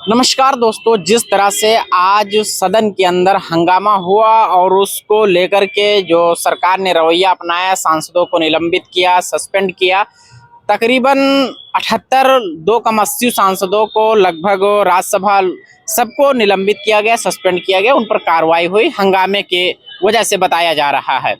नमस्कार दोस्तों, जिस तरह से आज सदन के अंदर हंगामा हुआ और उसको लेकर के जो सरकार ने रवैया अपनाया, सांसदों को निलंबित किया, सस्पेंड किया। तकरीबन 78 2 सांसदों को लगभग राज्यसभा सबको निलंबित किया गया, सस्पेंड किया गया, उन पर कार्रवाई हुई हंगामे के वजह से बताया जा रहा है।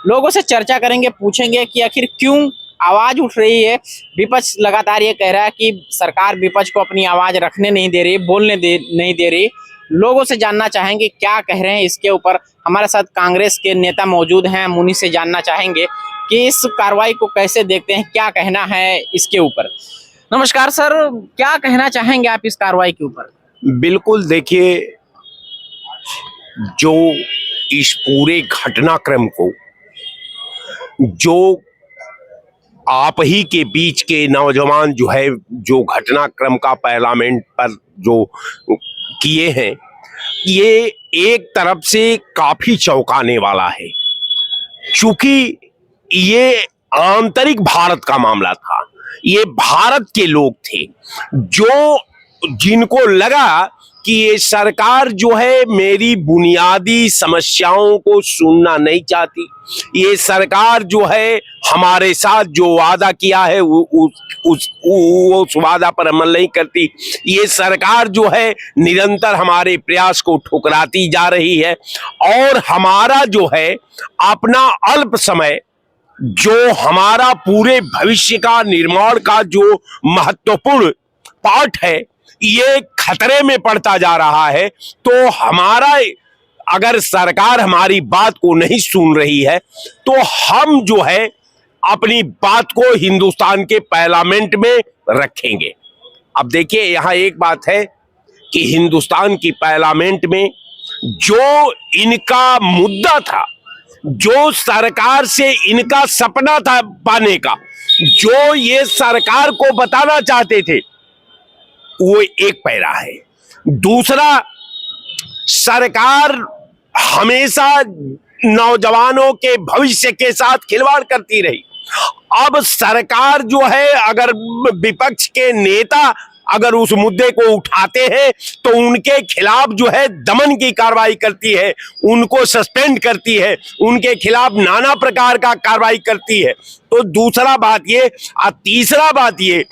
लोगों से चर्चा करेंगे, पूछेंगे कि आखिर क्यों आवाज उठ रही है। विपक्ष लगातार ये कह रहा है कि सरकार विपक्ष को अपनी आवाज रखने नहीं दे रही, नहीं दे रही। लोगों से जानना चाहेंगे क्या कह रहे हैं इसके ऊपर। हमारे साथ कांग्रेस के नेता मौजूद हैं, हम उन्हीं से जानना चाहेंगे कि इस कार्रवाई को कैसे देखते हैं, क्या कहना है इसके ऊपर। नमस्कार सर, क्या कहना चाहेंगे आप इस कार्रवाई के ऊपर? बिल्कुल, देखिए, जो इस पूरे घटनाक्रम को जो आप ही के बीच के नौजवान जो घटनाक्रम का पार्लियामेंट पर जो किए हैं, ये एक तरफ से काफी चौंकाने वाला है, क्योंकि ये आंतरिक भारत का मामला था। ये भारत के लोग थे जिनको लगा कि ये सरकार मेरी बुनियादी समस्याओं को सुनना नहीं चाहती। ये सरकार हमारे साथ जो वादा किया है उस वादा पर अमल नहीं करती। ये सरकार निरंतर हमारे प्रयास को ठुकराती जा रही है और हमारा अपना अल्प समय हमारा पूरे भविष्य का निर्माण का जो महत्वपूर्ण पार्ट है, ये खतरे में पड़ता जा रहा है। तो अगर सरकार हमारी बात को नहीं सुन रही है तो हम अपनी बात को हिंदुस्तान के पार्लियामेंट में रखेंगे। अब देखिए, यहाँ एक बात है कि हिंदुस्तान की पार्लियामेंट में जो इनका मुद्दा था, जो सरकार से इनका सपना था पाने का, जो ये सरकार को बताना चाहते थे, वो एक पैरा है। दूसरा, सरकार हमेशा नौजवानों के भविष्य के साथ खिलवाड़ करती रही। अब सरकार अगर विपक्ष के नेता अगर उस मुद्दे को उठाते हैं तो उनके खिलाफ दमन की कार्रवाई करती है, उनको सस्पेंड करती है, उनके खिलाफ नाना प्रकार का कार्रवाई करती है। तो दूसरा बात ये, और तीसरा बात ये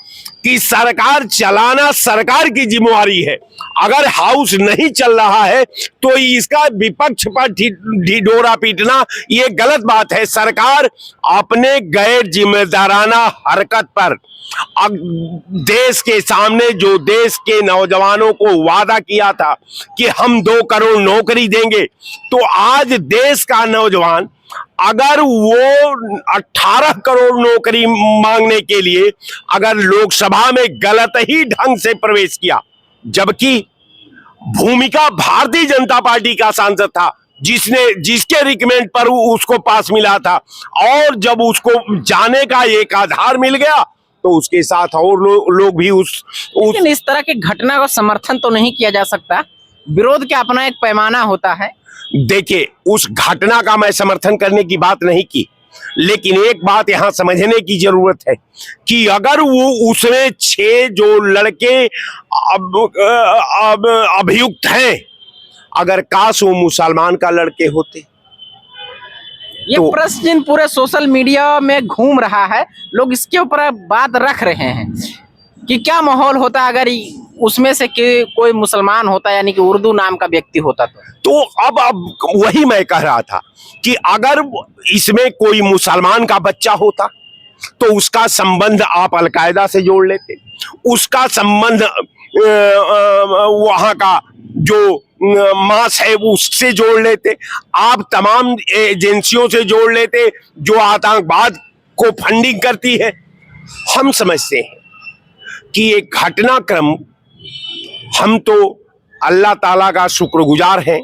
कि सरकार चलाना सरकार की जिम्मेवारी है। अगर हाउस नहीं चल रहा है तो इसका विपक्ष पर ढिढोरा पीटना ये गलत बात है। सरकार अपने गैर जिम्मेदाराना हरकत पर देश के सामने जो देश के नौजवानों को वादा किया था कि हम 2 करोड़ नौकरी देंगे, तो आज देश का नौजवान अगर वो 18 करोड़ नौकरी मांगने के लिए अगर लोकसभा में गलत ही ढंग से प्रवेश किया, जबकि भूमिका भारतीय जनता पार्टी का सांसद था जिसके रिकमेंड पर उसको पास मिला था, और जब उसको जाने का एक आधार मिल गया तो उसके साथ और लोग भी लेकिन इस तरह की घटना का समर्थन तो नहीं किया जा सकता। विरोध का अपना एक पैमाना होता है। देखिए, उस घटना का मैं समर्थन करने की बात नहीं की, लेकिन एक बात यहां समझने की जरूरत है कि अगर वो उसमें 6 जो लड़के अब अभियुक्त हैं, अगर काश वो मुसलमान का लड़के होते। ये तो प्रश्न पूरे सोशल मीडिया में घूम रहा है, लोग इसके ऊपर बात रख रहे हैं कि क्या माहौल होता अगर उसमें से कोई मुसलमान होता, यानी कि उर्दू नाम का व्यक्ति होता तो अब वही मैं कह रहा था कि अगर इसमें कोई मुसलमान का बच्चा होता तो उसका संबंध आप अलकायदा से जोड़ लेते, उसका संबंध वहां का जो मास है उससे जोड़ लेते, आप तमाम एजेंसियों से जोड़ लेते जो आतंकवाद को फंडिंग करती है। हम समझते हैं कि ये घटनाक्रम, हम तो अल्लाह ताला का शुक्रगुजार हैं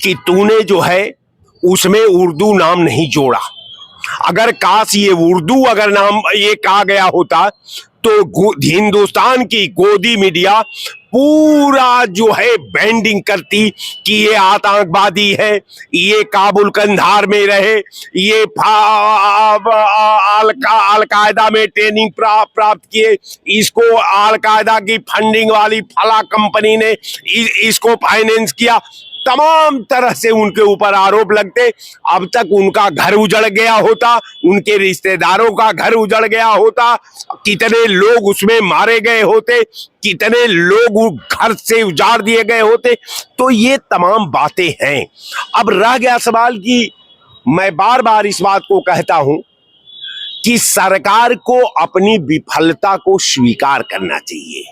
कि तूने उसमें उर्दू नाम नहीं जोड़ा। अगर काश ये उर्दू अगर नाम ये कहा गया होता तो हिंदुस्तान की गोदी मीडिया पूरा जो है बैंडिंग करती कि ये आतंकवादी है, ये काबुल कंधार में रहे, ये अल-कायदा में ट्रेनिंग प्राप्त किए, इसको अल-कायदा की फंडिंग वाली फला कंपनी ने इसको फाइनेंस किया, तमाम तरह से उनके ऊपर आरोप लगते। अब तक उनका घर उजड़ गया होता, उनके रिश्तेदारों का घर उजड़ गया होता, कितने लोग उसमें मारे गए होते, कितने लोग घर से उजाड़ दिए गए होते। तो ये तमाम बातें हैं। अब रह गया सवाल कि मैं बार बार इस बात को कहता हूं कि सरकार को अपनी विफलता को स्वीकार करना चाहिए।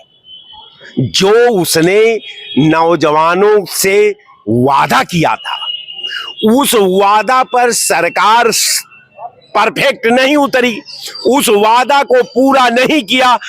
जो उसने नौजवानों से वादा किया था, उस वादा पर सरकार परफेक्ट नहीं उतरी, उस वादा को पूरा नहीं किया।